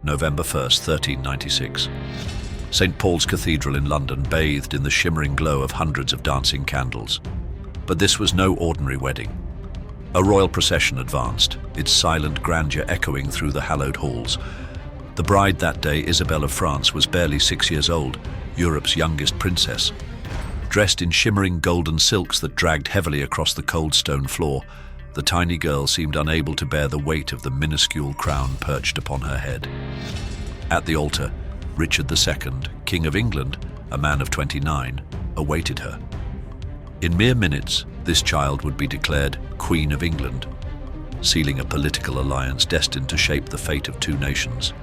November 1st, 1396. St. Paul's Cathedral in London bathed in the shimmering glow of hundreds of dancing candles. But this was no ordinary wedding. A royal procession advanced, its silent grandeur echoing through the hallowed halls. The bride that day, Isabelle of France, was barely 6 years old, Europe's youngest princess. Dressed in shimmering golden silks that dragged heavily across the cold stone floor, the tiny girl seemed unable to bear the weight of the minuscule crown perched upon her head. At the altar, Richard II, King of England, a man of 29, awaited her. In mere minutes, this child would be declared Queen of England, sealing a political alliance destined to shape the fate of two nations.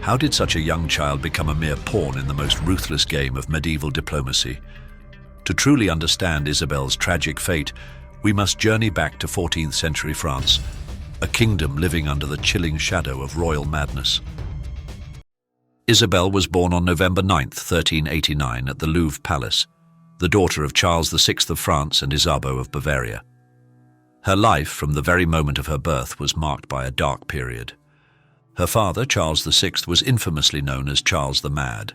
How did such a young child become a mere pawn in the most ruthless game of medieval diplomacy? To truly understand Isabelle's tragic fate, we must journey back to 14th century France, a kingdom living under the chilling shadow of royal madness. Isabelle was born on November 9th, 1389 at the Louvre Palace, the daughter of Charles VI of France and Isabeau of Bavaria. Her life, from the very moment of her birth, was marked by a dark period. Her father, Charles VI, was infamously known as Charles the Mad.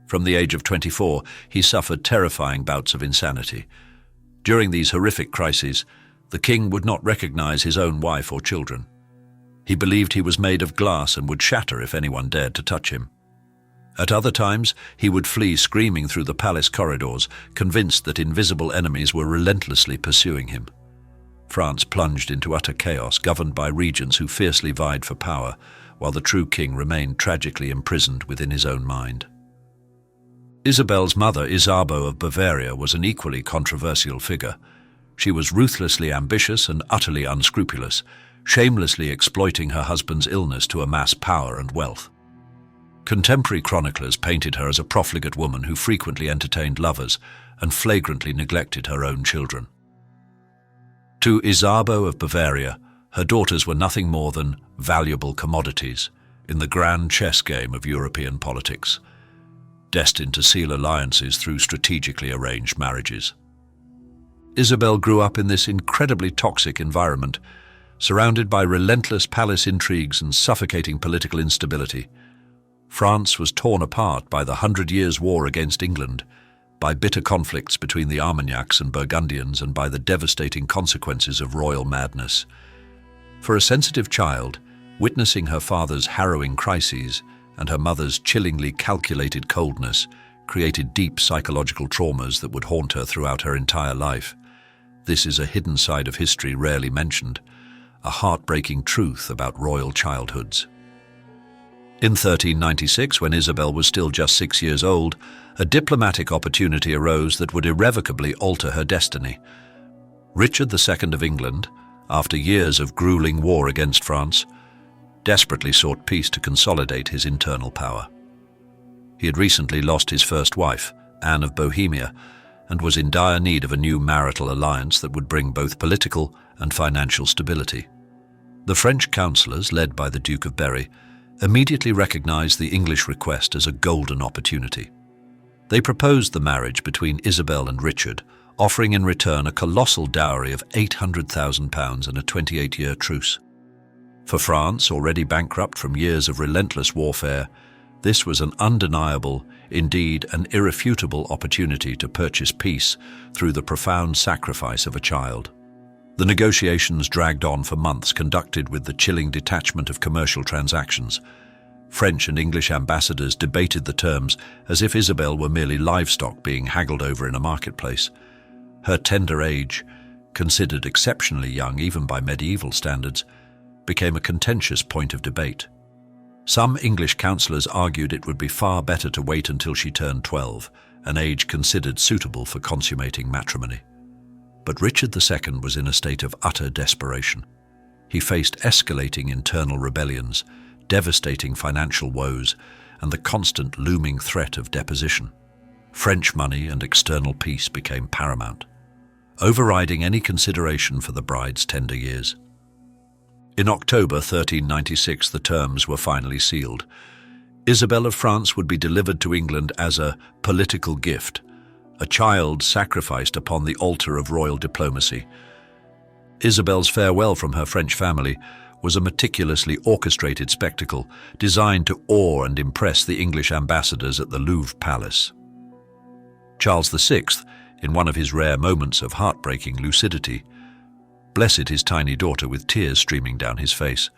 From the age of 24, he suffered terrifying bouts of insanity. During these horrific crises, the king would not recognize his own wife or children. He believed he was made of glass and would shatter if anyone dared to touch him. At other times, he would flee screaming through the palace corridors, convinced that invisible enemies were relentlessly pursuing him. France plunged into utter chaos, governed by regents who fiercely vied for power, while the true king remained tragically imprisoned within his own mind. Isabelle's mother, Isabeau of Bavaria, was an equally controversial figure. She was ruthlessly ambitious and utterly unscrupulous, shamelessly exploiting her husband's illness to amass power and wealth. Contemporary chroniclers painted her as a profligate woman who frequently entertained lovers and flagrantly neglected her own children. To Isabeau of Bavaria, her daughters were nothing more than valuable commodities in the grand chess game of European politics, destined to seal alliances through strategically arranged marriages. Isabelle grew up in this incredibly toxic environment, surrounded by relentless palace intrigues and suffocating political instability. France was torn apart by the 100 Years' War against England, by bitter conflicts between the Armagnacs and Burgundians, and by the devastating consequences of royal madness. For a sensitive child, witnessing her father's harrowing crises and her mother's chillingly calculated coldness created deep psychological traumas that would haunt her throughout her entire life. This is a hidden side of history rarely mentioned, a heartbreaking truth about royal childhoods. In 1396, when Isabelle was still just 6 years old, a diplomatic opportunity arose that would irrevocably alter her destiny. Richard II of England, after years of grueling war against France, desperately sought peace to consolidate his internal power. He had recently lost his first wife, Anne of Bohemia, and was in dire need of a new marital alliance that would bring both political and financial stability. The French councillors, led by the Duke of Berry, immediately recognized the English request as a golden opportunity. They proposed the marriage between Isabelle and Richard, offering in return a colossal dowry of £800,000 and a 28-year truce. For France, already bankrupt from years of relentless warfare, this was an undeniable, indeed an irrefutable opportunity to purchase peace through the profound sacrifice of a child. The negotiations dragged on for months, conducted with the chilling detachment of commercial transactions. French and English ambassadors debated the terms as if Isabelle were merely livestock being haggled over in a marketplace. Her tender age, considered exceptionally young even by medieval standards, became a contentious point of debate. Some English councillors argued it would be far better to wait until she turned 12, an age considered suitable for consummating matrimony. But Richard II was in a state of utter desperation. He faced escalating internal rebellions, devastating financial woes, and the constant looming threat of deposition. French money and external peace became paramount, overriding any consideration for the bride's tender years. In October 1396, the terms were finally sealed. Isabelle of France would be delivered to England as a political gift, a child sacrificed upon the altar of royal diplomacy. Isabelle's farewell from her French family was a meticulously orchestrated spectacle designed to awe and impress the English ambassadors at the Louvre Palace. Charles VI, in one of his rare moments of heartbreaking lucidity, blessed his tiny daughter with tears streaming down his face.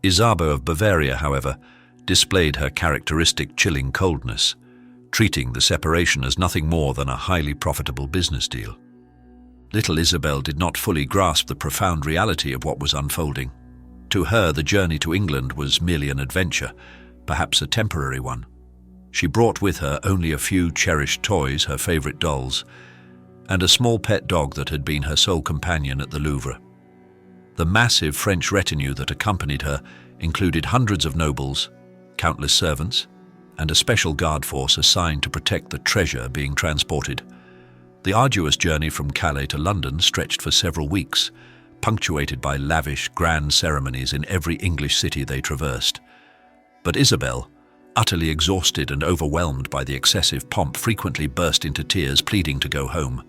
Isabeau of Bavaria, however, displayed her characteristic chilling coldness, treating the separation as nothing more than a highly profitable business deal. Little Isabelle did not fully grasp the profound reality of what was unfolding. To her, the journey to England was merely an adventure, perhaps a temporary one. She brought with her only a few cherished toys, her favorite dolls, and a small pet dog that had been her sole companion at the Louvre. The massive French retinue that accompanied her included hundreds of nobles, countless servants, and a special guard force assigned to protect the treasure being transported. The arduous journey from Calais to London stretched for several weeks, punctuated by lavish, grand ceremonies in every English city they traversed. But Isabelle, utterly exhausted and overwhelmed by the excessive pomp, frequently burst into tears, pleading to go home.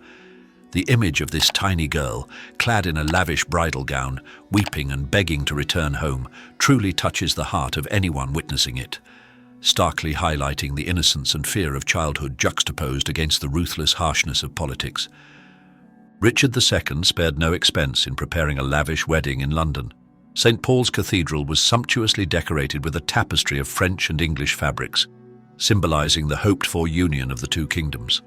The image of this tiny girl, clad in a lavish bridal gown, weeping and begging to return home, truly touches the heart of anyone witnessing it, starkly highlighting the innocence and fear of childhood juxtaposed against the ruthless harshness of politics. Richard II spared no expense in preparing a lavish wedding in London. St. Paul's Cathedral was sumptuously decorated with a tapestry of French and English fabrics, symbolizing the hoped-for union of the two kingdoms.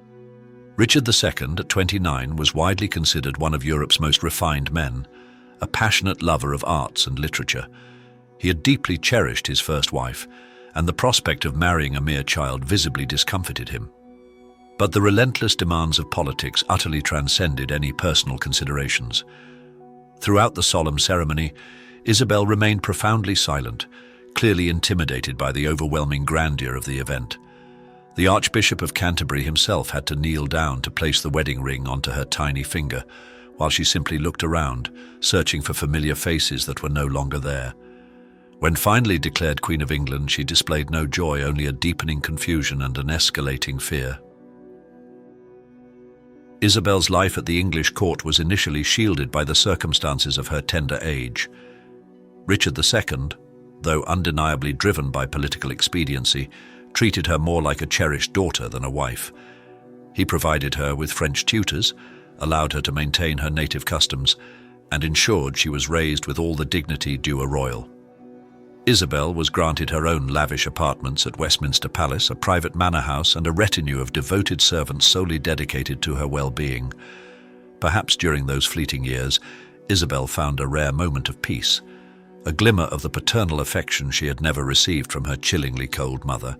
Richard II, at 29, was widely considered one of Europe's most refined men, a passionate lover of arts and literature. He had deeply cherished his first wife, and the prospect of marrying a mere child visibly discomfited him. But the relentless demands of politics utterly transcended any personal considerations. Throughout the solemn ceremony, Isabelle remained profoundly silent, clearly intimidated by the overwhelming grandeur of the event. The Archbishop of Canterbury himself had to kneel down to place the wedding ring onto her tiny finger, while she simply looked around, searching for familiar faces that were no longer there. When finally declared Queen of England, she displayed no joy, only a deepening confusion and an escalating fear. Isabelle's life at the English court was initially shielded by the circumstances of her tender age. Richard II, though undeniably driven by political expediency, treated her more like a cherished daughter than a wife. He provided her with French tutors, allowed her to maintain her native customs, and ensured she was raised with all the dignity due a royal. Isabelle was granted her own lavish apartments at Westminster Palace, a private manor house, and a retinue of devoted servants solely dedicated to her well-being. Perhaps during those fleeting years, Isabelle found a rare moment of peace, a glimmer of the paternal affection she had never received from her chillingly cold mother.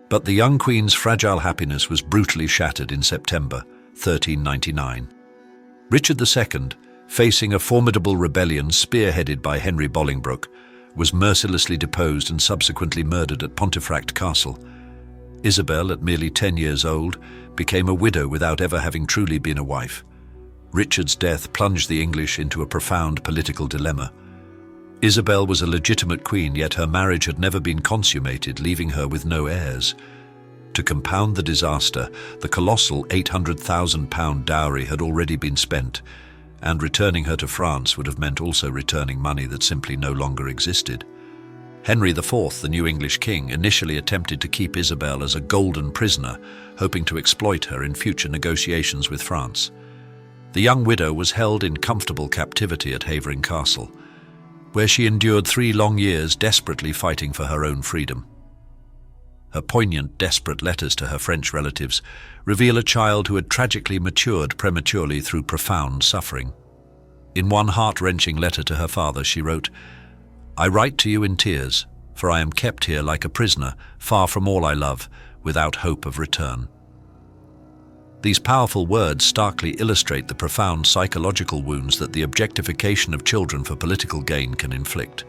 But the young queen's fragile happiness was brutally shattered in September 1399. Richard II, facing a formidable rebellion spearheaded by Henry Bolingbroke, was mercilessly deposed and subsequently murdered at Pontefract Castle. Isabelle, at merely 10 years old, became a widow without ever having truly been a wife. Richard's death plunged the English into a profound political dilemma. Isabelle was a legitimate queen, yet her marriage had never been consummated, leaving her with no heirs. To compound the disaster, the colossal £800,000 dowry had already been spent, and returning her to France would have meant also returning money that simply no longer existed. Henry IV, the new English king, initially attempted to keep Isabelle as a golden prisoner, hoping to exploit her in future negotiations with France. The young widow was held in comfortable captivity at Havering Castle, where she endured 3 long years desperately fighting for her own freedom. Her poignant, desperate letters to her French relatives reveal a child who had tragically matured prematurely through profound suffering. In one heart-wrenching letter to her father, she wrote, "I write to you in tears, for I am kept here like a prisoner, far from all I love, without hope of return." These powerful words starkly illustrate the profound psychological wounds that the objectification of children for political gain can inflict.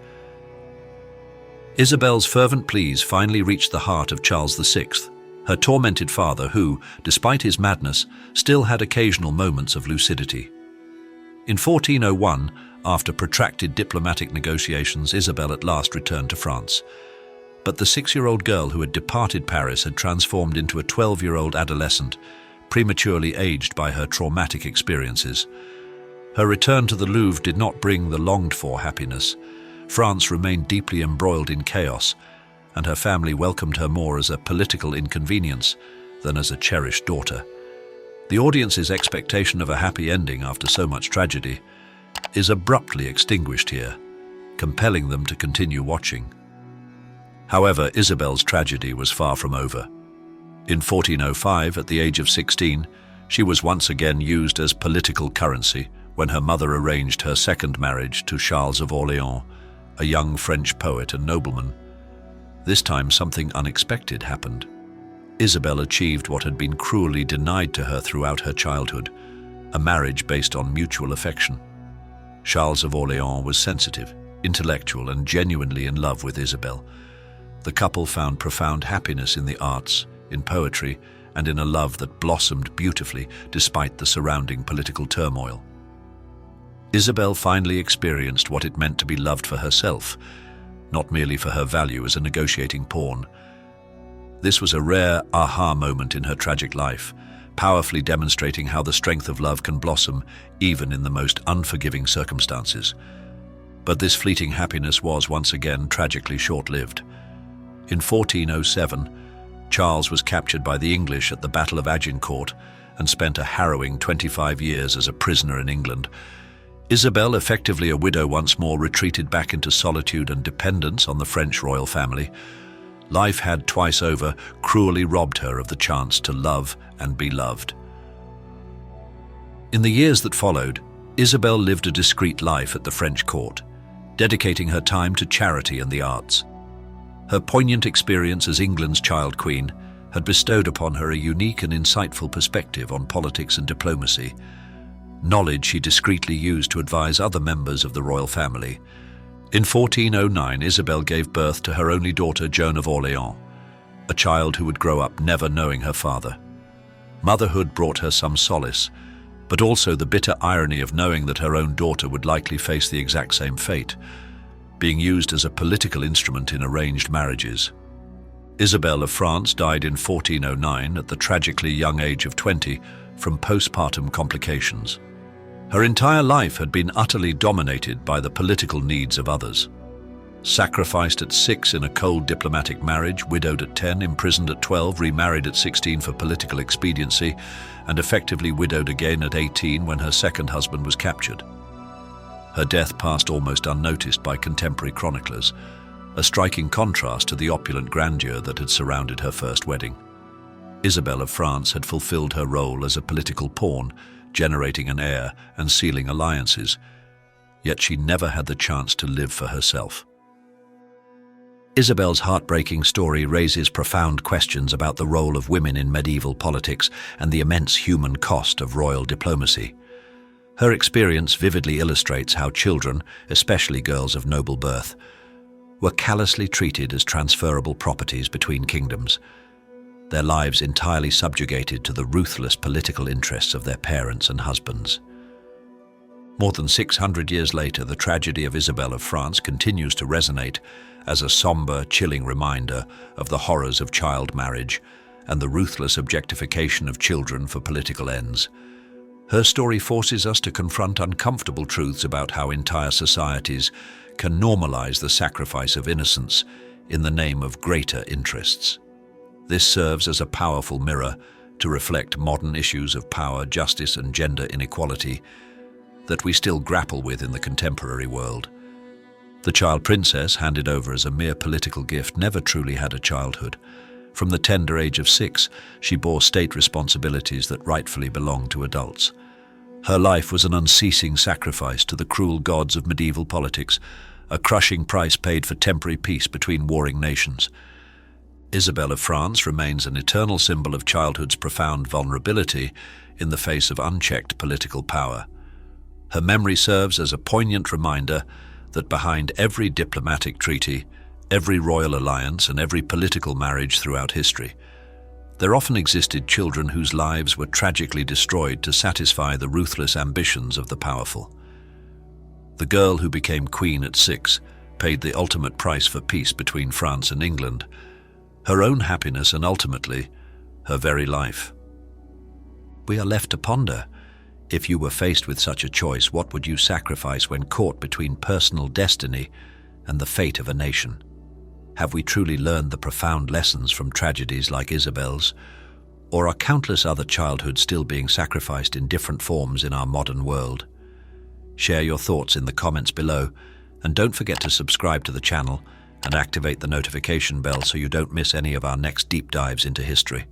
Isabelle's fervent pleas finally reached the heart of Charles VI, her tormented father who, despite his madness, still had occasional moments of lucidity. In 1401, after protracted diplomatic negotiations, Isabelle at last returned to France. But the 6-year-old girl who had departed Paris had transformed into a 12-year-old adolescent, prematurely aged by her traumatic experiences. Her return to the Louvre did not bring the longed-for happiness. France remained deeply embroiled in chaos, and her family welcomed her more as a political inconvenience than as a cherished daughter. The audience's expectation of a happy ending after so much tragedy is abruptly extinguished here, compelling them to continue watching. However, Isabel's tragedy was far from over. In 1405, at the age of 16, she was once again used as political currency when her mother arranged her second marriage to Charles of Orléans, a young French poet and nobleman. This time something unexpected happened. Isabel achieved what had been cruelly denied to her throughout her childhood, a marriage based on mutual affection. Charles of Orléans was sensitive, intellectual, and genuinely in love with Isabel. The couple found profound happiness in the arts, in poetry, and in a love that blossomed beautifully despite the surrounding political turmoil. Isabel finally experienced what it meant to be loved for herself, not merely for her value as a negotiating pawn. This was a rare aha moment in her tragic life, powerfully demonstrating how the strength of love can blossom even in the most unforgiving circumstances. But this fleeting happiness was once again tragically short-lived. In 1407, Charles was captured by the English at the Battle of Agincourt and spent a harrowing 25 years as a prisoner in England. Isabel, effectively a widow once more, retreated back into solitude and dependence on the French royal family. Life had twice over cruelly robbed her of the chance to love and be loved. In the years that followed, Isabel lived a discreet life at the French court, dedicating her time to charity and the arts. Her poignant experience as England's child queen had bestowed upon her a unique and insightful perspective on politics and diplomacy, knowledge she discreetly used to advise other members of the royal family. In 1409, Isabel gave birth to her only daughter, Joan of Orléans, a child who would grow up never knowing her father. Motherhood brought her some solace, but also the bitter irony of knowing that her own daughter would likely face the exact same fate, being used as a political instrument in arranged marriages. Isabelle of France died in 1409 at the tragically young age of 20 from postpartum complications. Her entire life had been utterly dominated by the political needs of others. Sacrificed at 6 in a cold diplomatic marriage, widowed at 10, imprisoned at 12, remarried at 16 for political expediency, and effectively widowed again at 18 when her second husband was captured. Her death passed almost unnoticed by contemporary chroniclers, a striking contrast to the opulent grandeur that had surrounded her first wedding. Isabelle of France had fulfilled her role as a political pawn, generating an heir and sealing alliances, yet she never had the chance to live for herself. Isabel's heartbreaking story raises profound questions about the role of women in medieval politics and the immense human cost of royal diplomacy. Her experience vividly illustrates how children, especially girls of noble birth, were callously treated as transferable properties between kingdoms, their lives entirely subjugated to the ruthless political interests of their parents and husbands. More than 600 years later, the tragedy of Isabelle of France continues to resonate as a somber, chilling reminder of the horrors of child marriage and the ruthless objectification of children for political ends. Her story forces us to confront uncomfortable truths about how entire societies can normalize the sacrifice of innocence in the name of greater interests. This serves as a powerful mirror to reflect modern issues of power, justice, and gender inequality that we still grapple with in the contemporary world. The child princess, handed over as a mere political gift, never truly had a childhood. From the tender age of 6, she bore state responsibilities that rightfully belonged to adults. Her life was an unceasing sacrifice to the cruel gods of medieval politics, a crushing price paid for temporary peace between warring nations. Isabelle of France remains an eternal symbol of childhood's profound vulnerability in the face of unchecked political power. Her memory serves as a poignant reminder that behind every diplomatic treaty, every royal alliance, and every political marriage throughout history, there often existed children whose lives were tragically destroyed to satisfy the ruthless ambitions of the powerful. The girl who became queen at 6 paid the ultimate price for peace between France and England, her own happiness and ultimately, her very life. We are left to ponder. If you were faced with such a choice, what would you sacrifice when caught between personal destiny and the fate of a nation? Have we truly learned the profound lessons from tragedies like Isabelle's, or are countless other childhoods still being sacrificed in different forms in our modern world? Share your thoughts in the comments below, and don't forget to subscribe to the channel and activate the notification bell so you don't miss any of our next deep dives into history.